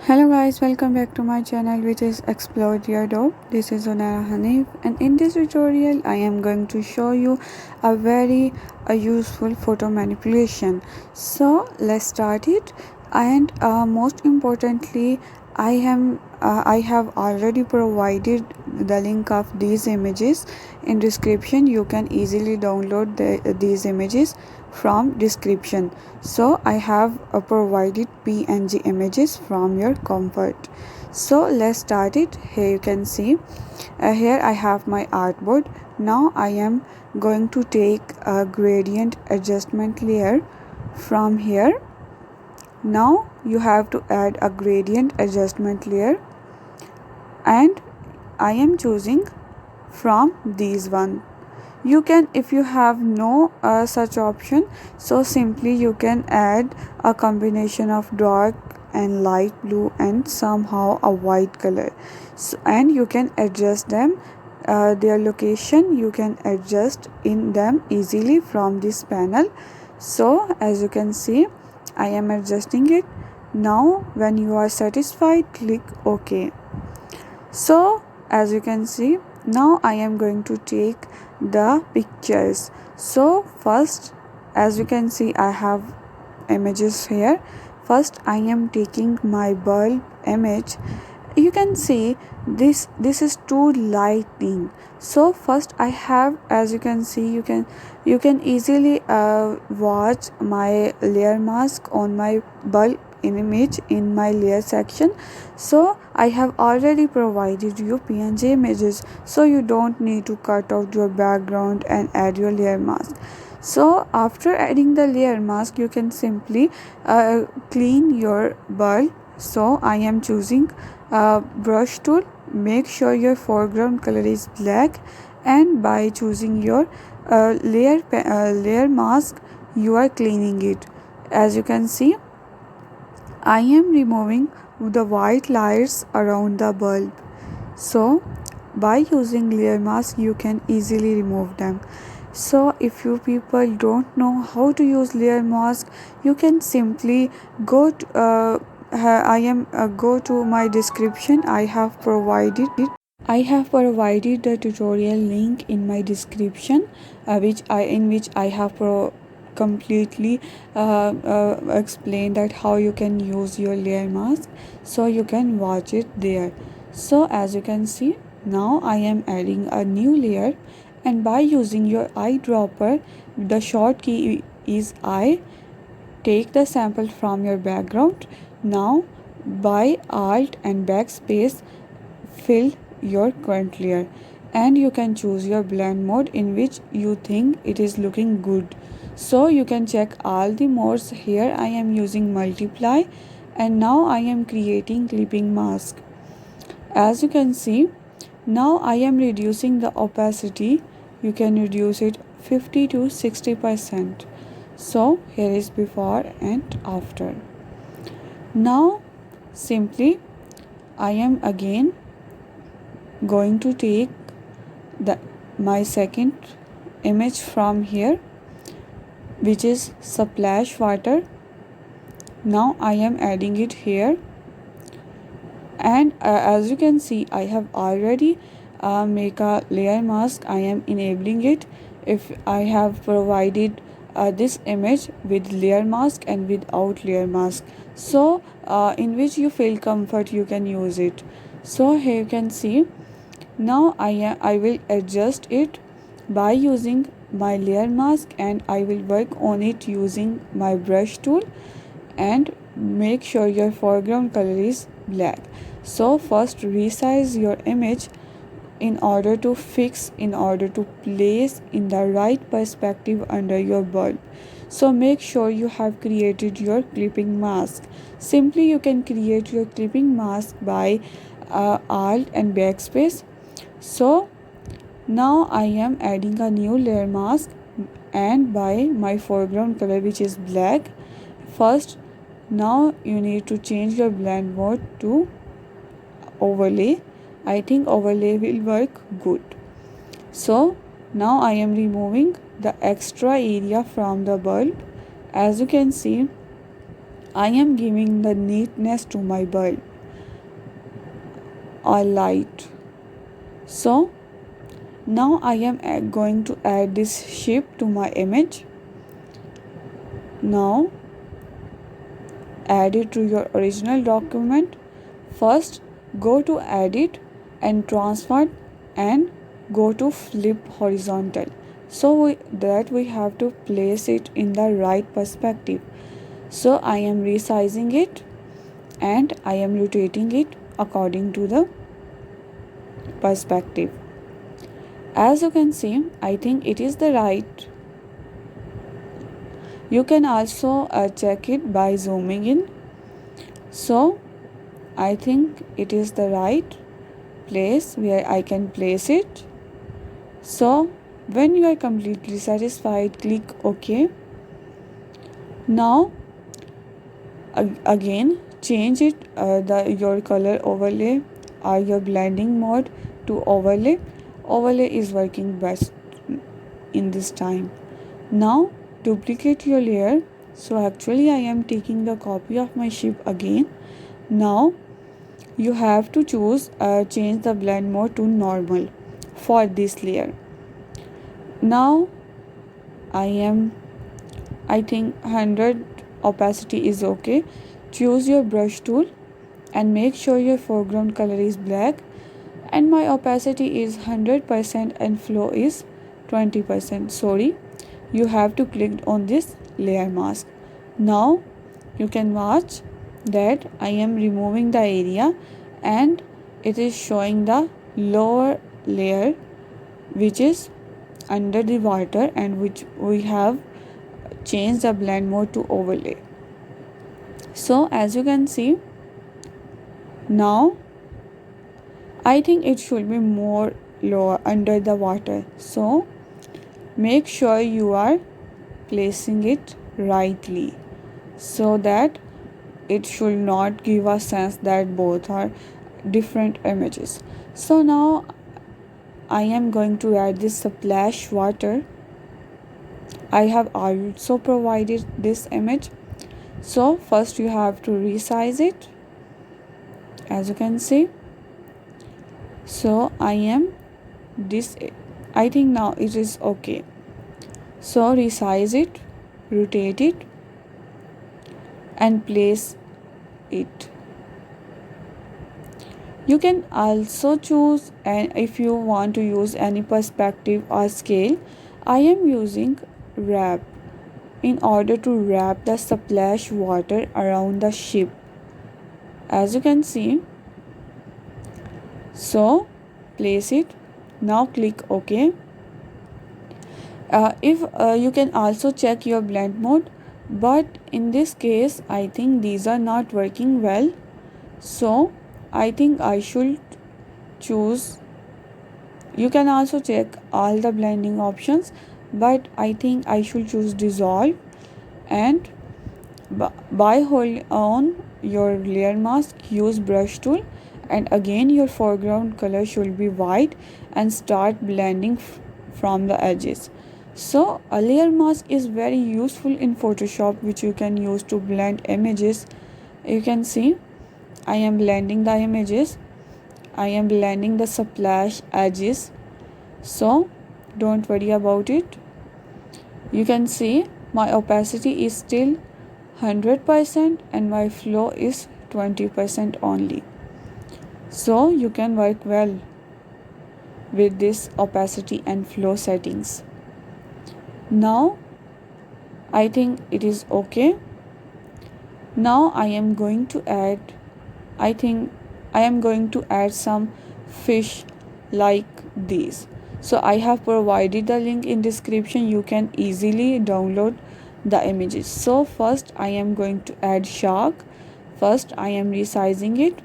Hello guys, welcome back to my channel which is Explore the Adobe. This is Onara Hanif, and in this tutorial I am going to show you a very useful photo manipulation. So let's start it. And most importantly, I have already provided the link of these images in description. You can easily download these images from description. So I have provided png images from your comfort. So let's start it. Here you can see, here I have my artboard. Now I am going to take a gradient adjustment layer from here. Now you have to add a gradient adjustment layer, and I am choosing from these one. You can, if you have no such option, so simply you can add a combination of dark and light blue and somehow a white color. So, and you can adjust them, their location you can adjust in them easily from this panel. So as you can see, I am adjusting it. Now when you are satisfied, click OK. So as you can see, now I am going to take the pictures. So first, as you can see, I have images here. First I am taking my bulb image. You can see this is too lighting. So first I have, as you can see, you can easily watch my layer mask on my bulb image in my layer section. So I have already provided you png images, so you don't need to cut out your background and add your layer mask. So after adding the layer mask, you can simply clean your bulb. So I am choosing brush tool. Make sure your foreground color is black, and by choosing your layer mask, you are cleaning it. As you can see, I am removing the white layers around the bulb. So by using layer mask, you can easily remove them. So if you people don't know how to use layer mask, you can simply go to go to my description. I have provided the tutorial link in my description, which I have completely explained that how you can use your layer mask, so you can watch it there. So as you can see, now I am adding a new layer, and by using your eyedropper, the short key is I. Take the sample from your background. Now by alt and backspace, fill your current layer, and you can choose your blend mode in which you think it is looking good. So you can check all the modes. Here I am using multiply, and now I am creating clipping mask. As you can see, now I am reducing the opacity. You can reduce it 50 to 60%. So here is before and after. Now simply I am again going to take my second image from here, which is splash water. Now I am adding it here, and as you can see, I have already make a layer mask. I am enabling it. If I have provided this image with layer mask and without layer mask, so in which you feel comfort, you can use it. So here you can see, now I will adjust it by using my layer mask, and I will work on it using my brush tool, and make sure your foreground color is black. So first resize your image in order to place in the right perspective under your bulb. So make sure you have created your clipping mask. Simply you can create your clipping mask by alt and backspace. So now I am adding a new layer mask, and by my foreground color, which is black. First, now you need to change your blend mode to overlay. I think overlay will work good. So now I am removing the extra area from the bulb. As you can see, I am giving the neatness to my bulb. or light. So now I am going to add this ship to my image. Now add it to your original document. First go to edit and transform and go to flip horizontal, so we have to place it in the right perspective. So I am resizing it and I am rotating it according to the perspective. As you can see, I think it is the right. You can also check it by zooming in. So I think it is the right place where I can place it. So when you are completely satisfied, click OK. Now again change it your color overlay or your blending mode to overlay. Overlay is working best in this time. Now duplicate your layer. So actually I am taking the copy of my ship again. Now you have to change the blend mode to normal for this layer. Now I think 100 opacity is okay. Choose your brush tool and make sure your foreground color is black, and my opacity is 100% and flow is 20%. Sorry, you have to click on this layer mask. Now you can watch that I am removing the area and it is showing the lower layer which is under the water and which we have changed the blend mode to overlay. So as you can see, now I think it should be more lower under the water. So make sure you are placing it rightly so that it should not give a sense that both are different images. So now I am going to add this splash water. I have also provided this image. So first you have to resize it, as you can see. So I think now it is okay. So resize it, rotate it and place it. You can also choose, and if you want to use any perspective or scale, I am using wrap in order to wrap the splash water around the ship, as you can see. So place it. Now click OK. If you can also check your blend mode, but in this case I think these are not working well. So I think I should choose. You can also check all the blending options, but I think I should choose dissolve, and by holding on your layer mask, use brush tool, and again your foreground color should be white and start blending from the edges. So a layer mask is very useful in Photoshop, which you can use to blend images. You can see I am blending the images. I am blending the splash edges. So don't worry about it. You can see my opacity is still 100% and my flow is 20% only. So you can work well with this opacity and flow settings. Now I think it is okay. Now I am going to add some fish like these. So I have provided the link in description. You can easily download the images. So first I am going to add shark. First I am resizing it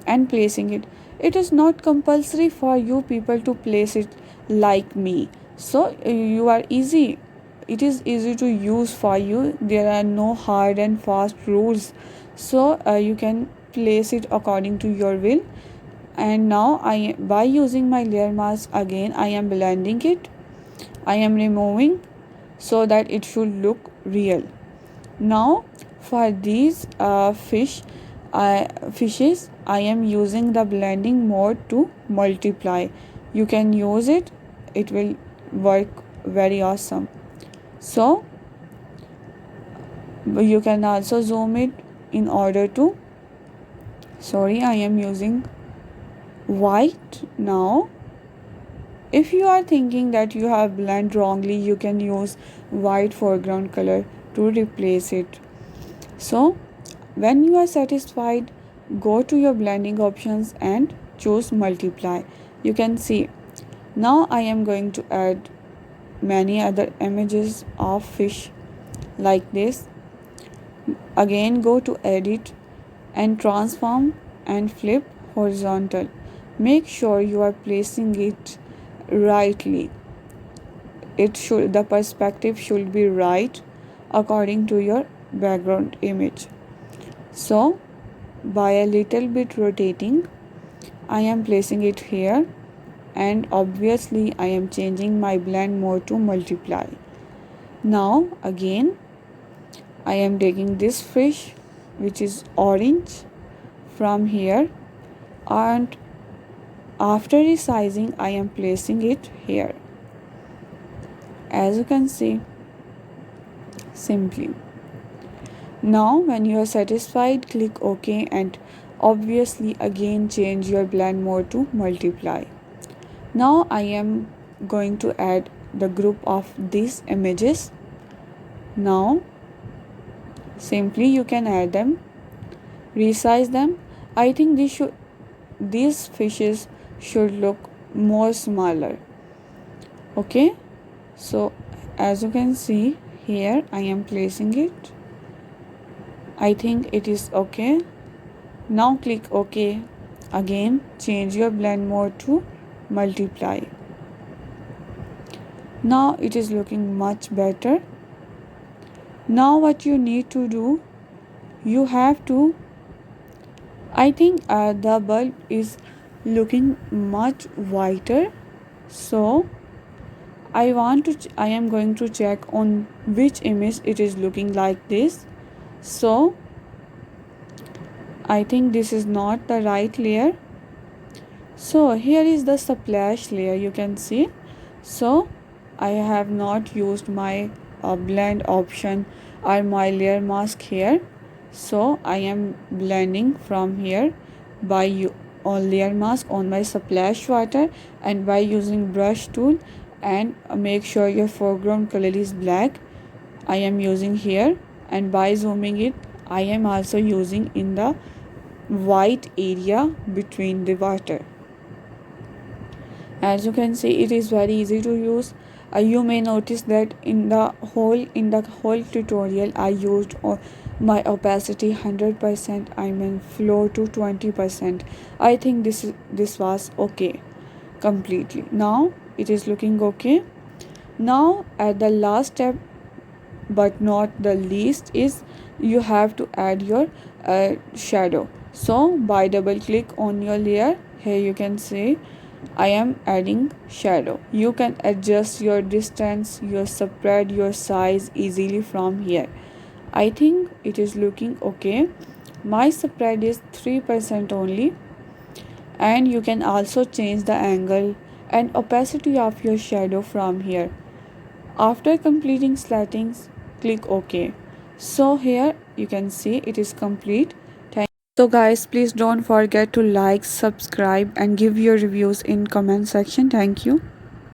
and placing it. It is not compulsory for you people to place it like me. So it is easy to use for you. There are no hard and fast rules. So you can place it according to your will. And now by using my layer mask again, I am blending it. I am removing so that it should look real. Now for these fish, fishes, I am using the blending mode to multiply. You can use it, it will work very awesome. So you can also zoom it in order to, sorry, I am using white now. If you are thinking that you have blend wrongly, you can use white foreground color to replace it. So when you are satisfied, go to your blending options and choose multiply. You can see now I am going to add many other images of fish like this. Again go to edit and transform and flip horizontal. Make sure you are placing it rightly. The perspective should be right according to your background image. So by a little bit rotating, I am placing it here, and obviously I am changing my blend mode to multiply. Now again I am taking this fish which is orange from here, and after resizing I am placing it here, as you can see, simply. Now when you are satisfied, click OK, and obviously again change your blend mode to multiply. Now I am going to add the group of these images. Now simply you can add them, resize them. I think these fishes should look more smaller. Okay, so as you can see here, I am placing it. I think it is okay. Now click OK. Again change your blend mode to multiply. Now it is looking much better. Now what you need to do, you have to, I think the bulb is looking much whiter, so I am going to check on which image it is looking like this. So I think this is not the right layer. So here is the splash layer, you can see. So I have not used my blend option or my layer mask here. So I am blending from here by on layer mask on my splash water, and by using brush tool, and make sure your foreground color is black. I am using here, and by zooming it I am also using in the white area between the water. As you can see, it is very easy to use. You may notice that in the whole tutorial I used my opacity 100%, I mean flow to 20%. I think this was okay completely. Now it is looking okay. Now at the last step, but not the least, is you have to add your shadow. So by double click on your layer, here you can see I am adding shadow. You can adjust your distance, your spread, your size easily from here. I think it is looking okay. My spread is 3% only, and you can also change the angle and opacity of your shadow from here. After completing settings, click OK. So here you can see it is complete. So guys, please don't forget to like, subscribe and give your reviews in comment section. Thank you.